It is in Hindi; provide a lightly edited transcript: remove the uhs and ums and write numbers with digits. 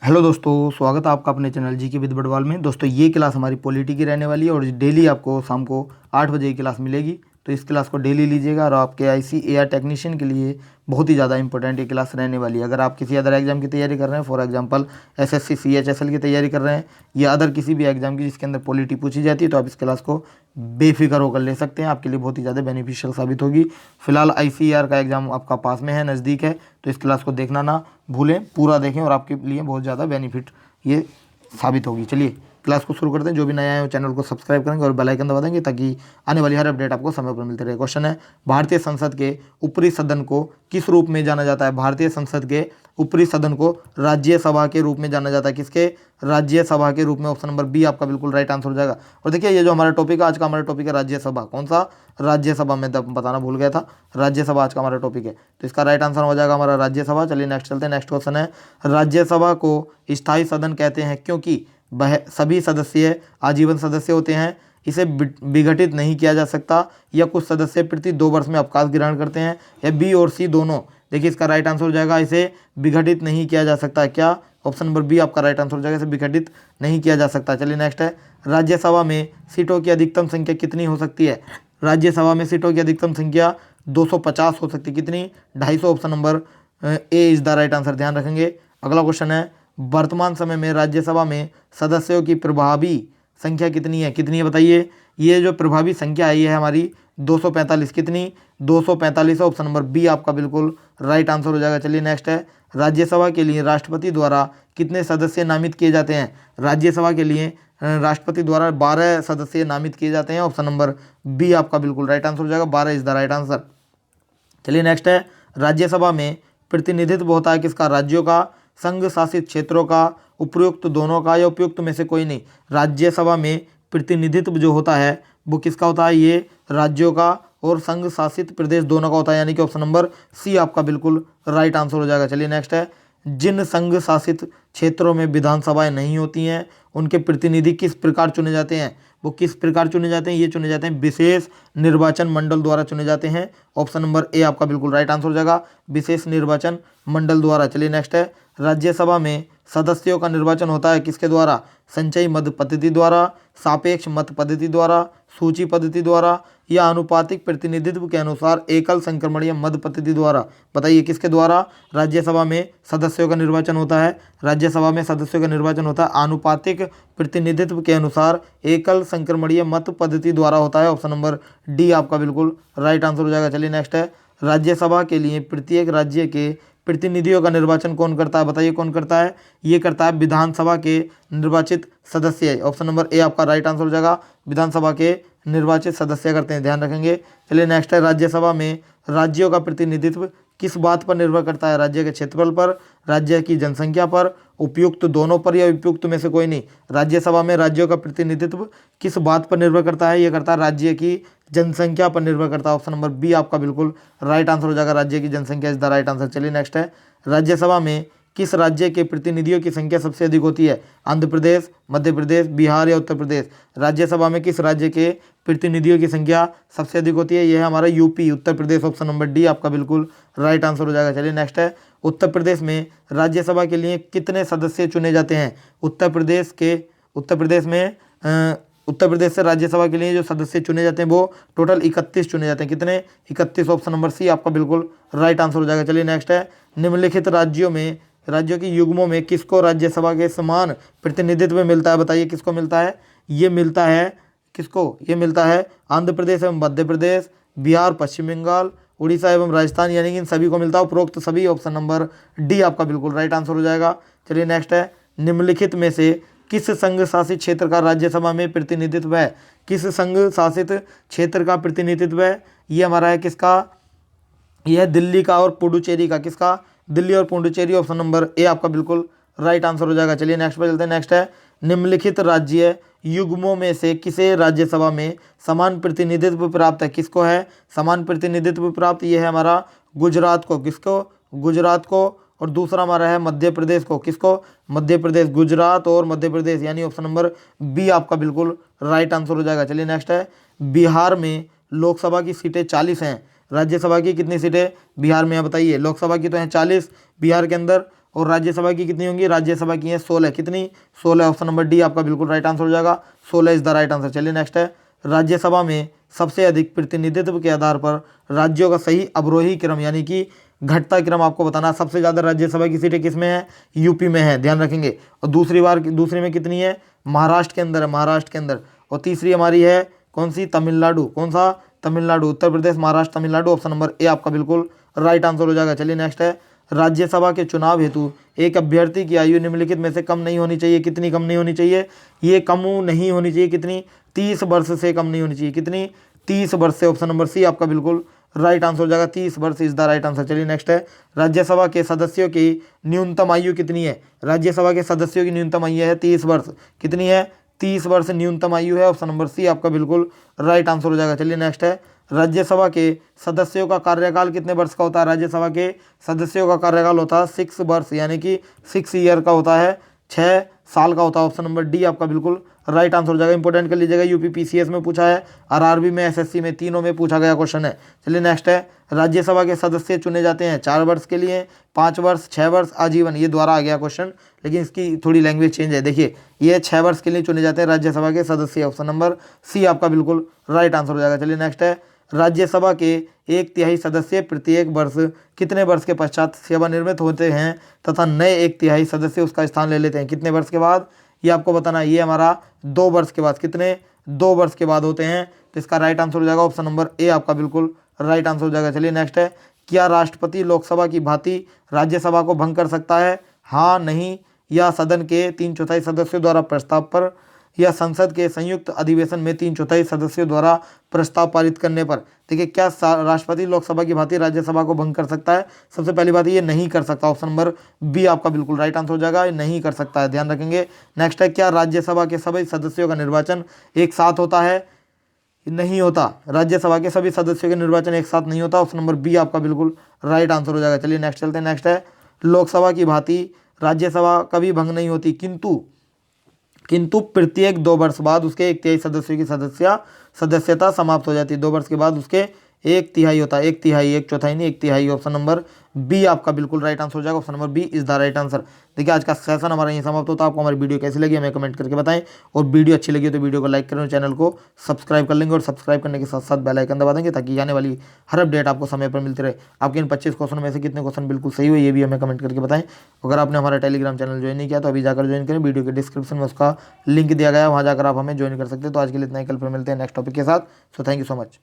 हेलो दोस्तों, स्वागत है आपका अपने चैनल जी के विद बड़वाल में। दोस्तों ये क्लास हमारी पॉलिटी की रहने वाली है और डेली आपको शाम को 8 बजे की क्लास मिलेगी। तो इस क्लास को डेली लीजिएगा और आपके ICAR टेक्नीशियन के लिए बहुत ही ज़्यादा इंपॉर्टेंट ये क्लास रहने वाली है। अगर आप किसी अदर एग्जाम की तैयारी कर रहे हैं, फॉर एग्जांपल SSC CHSL की तैयारी कर रहे हैं या अदर किसी भी एग्जाम की जिसके अंदर पॉलिटी पूछी जाती है, तो आप इस क्लास को बेफिक्र होकर ले सकते हैं। आपके लिए बहुत ही ज़्यादा बेनिफिशियल साबित होगी। फिलहाल ICAR का एग्ज़ाम आपका पास में है, नज़दीक है, तो इस क्लास को देखना ना भूलें, पूरा देखें और आपके लिए बहुत ज़्यादा बेनिफिट ये साबित होगी। चलिए क्लास को शुरू करते हैं। जो भी नया है वो चैनल को सब्सक्राइब करेंगे और बेल आइकन दबा देंगे ताकि आने वाली हर अपडेट आपको समय पर मिलते रहे। क्वेश्चन है, भारतीय संसद के ऊपरी सदन को किस रूप में जाना जाता है? भारतीय संसद के ऊपरी सदन को राज्यसभा के रूप में जाना जाता है। किसके? राज्यसभा के रूप में। ऑप्शन नंबर बी आपका बिल्कुल राइट आंसर हो जाएगा। और देखिए ये जो हमारा टॉपिक है, आज का हमारा टॉपिक है राज्यसभा। कौन सा? राज्यसभा। मैं बताना भूल गया था, राज्यसभा आज का हमारा टॉपिक है, तो इसका राइट आंसर हो जाएगा हमारा राज्यसभा। चलिए नेक्स्ट चलते हैं। नेक्स्ट क्वेश्चन है, राज्यसभा को स्थायी सदन कहते हैं क्योंकि वह सभी सदस्य आजीवन सदस्य होते हैं, इसे विघटित नहीं किया जा सकता, या कुछ सदस्य प्रति 2 वर्ष में अवकाश ग्रहण करते हैं, या बी और सी दोनों। देखिए इसका राइट आंसर हो जाएगा, इसे विघटित नहीं किया जा सकता। क्या? ऑप्शन नंबर बी आपका राइट आंसर हो जाएगा, इसे विघटित नहीं किया जा सकता। चलिए नेक्स्ट है, राज्यसभा में सीटों की अधिकतम संख्या कितनी हो सकती है? राज्यसभा में सीटों की अधिकतम संख्या 250 हो सकती है। कितनी? 250। Option number A is the right answer, ध्यान रखेंगे। अगला क्वेश्चन है, वर्तमान समय में राज्यसभा में सदस्यों की प्रभावी संख्या कितनी है? कितनी है बताइए? ये जो प्रभावी संख्या है ये है हमारी 245। कितनी? 245। ऑप्शन नंबर बी आपका बिल्कुल राइट आंसर हो जाएगा। चलिए नेक्स्ट है, राज्यसभा के लिए राष्ट्रपति द्वारा कितने सदस्य नामित किए जाते हैं? राज्यसभा के लिए राष्ट्रपति द्वारा 12 सदस्य नामित किए जाते हैं। ऑप्शन नंबर बी आपका बिल्कुल राइट आंसर हो जाएगा, 12 इज द राइट आंसर। चलिए नेक्स्ट है, राज्यसभा में प्रतिनिधित्व होता है किसका? राज्यों का, संघ शासित क्षेत्रों का, उपयुक्त दोनों का, या उपयुक्त में से कोई नहीं? राज्यसभा में प्रतिनिधित्व जो होता है वो किसका होता है? ये राज्यों का और संघ शासित प्रदेश दोनों का होता है, यानी कि ऑप्शन नंबर सी आपका बिल्कुल राइट आंसर हो जाएगा। चलिए नेक्स्ट है, जिन संघ शासित क्षेत्रों में विधानसभाएं नहीं होती हैं उनके प्रतिनिधि किस प्रकार चुने जाते हैं? वो किस प्रकार चुने जाते हैं? ये चुने जाते हैं विशेष निर्वाचन मंडल द्वारा चुने जाते हैं। ऑप्शन नंबर ए आपका बिल्कुल राइट आंसर हो जाएगा, विशेष निर्वाचन मंडल द्वारा। चलिए नेक्स्ट है, राज्यसभा में सदस्यों का निर्वाचन होता है किसके द्वारा? संचयी मत पद्धति द्वारा, सापेक्ष मत पद्धति द्वारा, सूची पद्धति द्वारा, या अनुपातिक प्रतिनिधित्व के अनुसार एकल संक्रमणीय मत पद्धति द्वारा। बताइए किसके द्वारा राज्यसभा में सदस्यों का निर्वाचन होता है? राज्यसभा में सदस्यों का निर्वाचन होता है अनुपातिक प्रतिनिधित्व के अनुसार एकल संक्रमणीय मत पद्धति द्वारा होता है। ऑप्शन नंबर डी आपका बिल्कुल राइट आंसर हो जाएगा। चलिए नेक्स्ट है, राज्यसभा के लिए प्रत्येक राज्य के प्रतिनिधियों का निर्वाचन कौन करता है? बताइए कौन करता है? ये करता है विधानसभा के निर्वाचित सदस्य। ऑप्शन नंबर ए आपका राइट आंसर हो जाएगा, विधानसभा के निर्वाचित सदस्य करते हैं, ध्यान रखेंगे। चलिए नेक्स्ट है, राज्यसभा में राज्यों का प्रतिनिधित्व किस बात पर निर्भर करता है? राज्य के क्षेत्रफल पर, राज्य की जनसंख्या पर, उपयुक्त दोनों पर, या उपयुक्त में से कोई नहीं? राज्यसभा में राज्यों का प्रतिनिधित्व किस बात पर निर्भर करता है? ये करता है राज्य की जनसंख्या पर निर्भर करता है। ऑप्शन नंबर बी आपका बिल्कुल राइट आंसर हो जाएगा, राज्य की जनसंख्या इज द राइट आंसर। चलिए नेक्स्ट है, राज्यसभा में किस राज्य के प्रतिनिधियों की संख्या सबसे अधिक होती है? आंध्र प्रदेश, मध्य प्रदेश, बिहार, या उत्तर प्रदेश? राज्यसभा में किस राज्य के प्रतिनिधियों की संख्या सबसे अधिक होती है? यह है हमारा UP, Uttar Pradesh. Option number D आपका बिल्कुल राइट आंसर हो जाएगा। चलिए नेक्स्ट है, उत्तर प्रदेश में राज्यसभा के लिए कितने सदस्य चुने जाते हैं? उत्तर प्रदेश से राज्यसभा के लिए जो सदस्य चुने जाते हैं वो टोटल 31 चुने जाते हैं। कितने? 31। ऑप्शन नंबर सी आपका बिल्कुल राइट आंसर हो जाएगा। चलिए नेक्स्ट है, निम्नलिखित राज्यों की युग्मों में किसको राज्यसभा के समान प्रतिनिधित्व मिलता है? बताइए किसको मिलता है? ये मिलता है किसको? ये मिलता है आंध्र प्रदेश एवं मध्य प्रदेश, बिहार, पश्चिम बंगाल, उड़ीसा एवं राजस्थान, यानी कि इन सभी को मिलता है उपरोक्त सभी। ऑप्शन नंबर डी आपका बिल्कुल राइट आंसर हो जाएगा। चलिए नेक्स्ट है, निम्नलिखित में से किस संघ शासित क्षेत्र का राज्यसभा में प्रतिनिधित्व है? किस संघ शासित क्षेत्र का प्रतिनिधित्व है? ये हमारा है किसका? यह है दिल्ली का और पुडुचेरी का। किसका? दिल्ली और पुडुचेरी। ऑप्शन नंबर ए आपका बिल्कुल राइट आंसर हो जाएगा। चलिए नेक्स्ट पे चलते हैं। नेक्स्ट है, निम्नलिखित राज्य युग्मों में से किसे राज्यसभा में समान प्रतिनिधित्व प्राप्त है? किसको है समान प्रतिनिधित्व प्राप्त? ये है हमारा गुजरात को। किसको? गुजरात को। और दूसरा हमारा है मध्य प्रदेश को। किसको? मध्य प्रदेश। गुजरात और मध्य प्रदेश, यानी ऑप्शन नंबर बी आपका बिल्कुल राइट आंसर हो जाएगा। चलिए नेक्स्ट है, बिहार में लोकसभा की सीटें 40 हैं, राज्यसभा की कितनी सीटें बिहार में है बताइए? लोकसभा की तो हैं 40 बिहार के अंदर, और राज्यसभा की कितनी होंगी, राज्यसभा की है 16, कितनी 16, ऑप्शन नंबर डी आपका बिल्कुल राइट आंसर हो जाएगा, 16 इज द राइट आंसर। चलिए नेक्स्ट है, राज्यसभा में सबसे अधिक प्रतिनिधित्व के आधार पर राज्यों का सही अवरोही क्रम यानी कि घटता क्रम आपको बताना। सबसे ज़्यादा राज्यसभा की सीटें किस में है, यूपी में है, ध्यान रखेंगे। और दूसरी में कितनी है, महाराष्ट्र के अंदर है, महाराष्ट्र के अंदर। और तीसरी हमारी है कौन सी, तमिलनाडु, कौन सा, Tamil Nadu, Uttar Pradesh, Maharashtra, Tamil Nadu, option number A आपका बिल्कुल राइट आंसर हो जाएगा। चलिए नेक्स्ट है, राज्यसभा के चुनाव हेतु एक अभ्यर्थी की आयु निम्नलिखित में से कम नहीं होनी चाहिए, कितनी कम नहीं होनी चाहिए, ये कम नहीं होनी चाहिए, कितनी, 30 वर्ष से कम नहीं होनी चाहिए, कितनी, 30 वर्ष से, ऑप्शन नंबर सी आपका बिल्कुल राइट आंसर हो जाएगा, 30 वर्ष इज द राइट आंसर। चलिए नेक्स्ट है, राज्यसभा के सदस्यों की न्यूनतम आयु कितनी है, राज्यसभा के सदस्यों की न्यूनतम आयु है 30 वर्ष, कितनी है, 30 वर्ष न्यूनतम आयु है, ऑप्शन नंबर सी आपका बिल्कुल राइट आंसर हो जाएगा। चलिए नेक्स्ट है, राज्यसभा के सदस्यों का कार्यकाल कितने वर्ष का होता है, राज्यसभा के सदस्यों का कार्यकाल होता है 6 वर्ष यानी कि 6 ईयर का होता है, 6 साल का होता है, ऑप्शन नंबर डी आपका बिल्कुल राइट आंसर हो जाएगा। इंपॉर्टेंट कर लीजिएगा, यूपी पीसीएस में पूछा है, आरआरबी में, एसएससी में, तीनों में पूछा गया क्वेश्चन है। चलिए नेक्स्ट है, राज्यसभा के सदस्य चुने जाते हैं 4 वर्ष के लिए, 5 वर्ष, 6 वर्ष, आजीवन, ये द्वारा आ गया क्वेश्चन, लेकिन इसकी थोड़ी लैंग्वेज चेंज है। देखिए ये 6 वर्ष के लिए चुने जाते हैं राज्यसभा के सदस्य, ऑप्शन नंबर सी आपका बिल्कुल राइट आंसर हो जाएगा। चलिए नेक्स्ट है, राज्यसभा के 1/3 सदस्य प्रत्येक वर्ष कितने वर्ष के पश्चात सेवानिवृत्त होते हैं तथा नए 1/3 सदस्य उसका स्थान ले लेते हैं, कितने वर्ष के बाद, ये आपको बताना है। ये हमारा 2 वर्ष के बाद, कितने, 2 वर्ष के बाद होते हैं, तो इसका राइट आंसर हो जाएगा ऑप्शन नंबर ए आपका बिल्कुल राइट आंसर हो जाएगा। चलिए नेक्स्ट है, क्या राष्ट्रपति लोकसभा की भांति राज्यसभा को भंग कर सकता है, हाँ, नहीं, या सदन के 3/4 सदस्यों द्वारा प्रस्ताव पर, या संसद के संयुक्त अधिवेशन में 3/4 सदस्यों द्वारा प्रस्ताव पारित करने पर। देखिए क्या राष्ट्रपति लोकसभा की भांति राज्यसभा को भंग कर सकता है, सबसे पहली बात ये नहीं कर सकता, ऑप्शन नंबर बी आपका बिल्कुल राइट आंसर हो जाएगा, नहीं कर सकता है, ध्यान रखेंगे। नेक्स्ट है, क्या राज्यसभा के सभी सदस्यों का निर्वाचन एक साथ होता है, नहीं होता, राज्यसभा के सभी सदस्यों के निर्वाचन एक साथ नहीं होता, ऑप्शन नंबर बी आपका बिल्कुल राइट आंसर हो जाएगा। चलिए नेक्स्ट चलते हैं, नेक्स्ट है, लोकसभा की भांति राज्यसभा कभी भंग नहीं होती, किंतु प्रत्येक 2 वर्ष बाद उसके 1/3 सदस्यों की सदस्यता समाप्त हो जाती है, 2 वर्ष के बाद उसके 1/3 होता है, 1/3, 1/4 नहीं, 1/3, ऑप्शन नंबर बी आपका बिल्कुल राइट आंसर हो जाएगा, option number B is the right answer. देखिए आज का सेशन हमारा यहीं समाप्त होता है। आपको हमारी वीडियो कैसी लगी हमें कमेंट करके बताएं, और वीडियो अच्छी लगी तो वीडियो को लाइक करें और चैनल को सब्सक्राइब कर लेंगे, और सब्सक्राइब करने के साथ साथ बेल आइकन दबा देंगे ताकि आने वाली हर अपडेट आपको समय पर मिलती रहे। आपके इन 25 क्वेश्चन में से कितने क्वेश्चन बिल्कुल सही हुए ये भी हमें कमेंट करके बताएं। अगर आपने हमारा टेलीग्राम चैनल ज्वाइन नहीं किया तो अभी जाकर ज्वाइन करें, वीडियो के डिस्क्रिप्शन में उसका लिंक दिया गया है, वहाँ जाकर आप हमें ज्वाइन कर सकते हैं। तो आज के लिए इतना ही, कल फिर मिलते हैं नेक्स्ट टॉपिक के साथ। So thank you so much.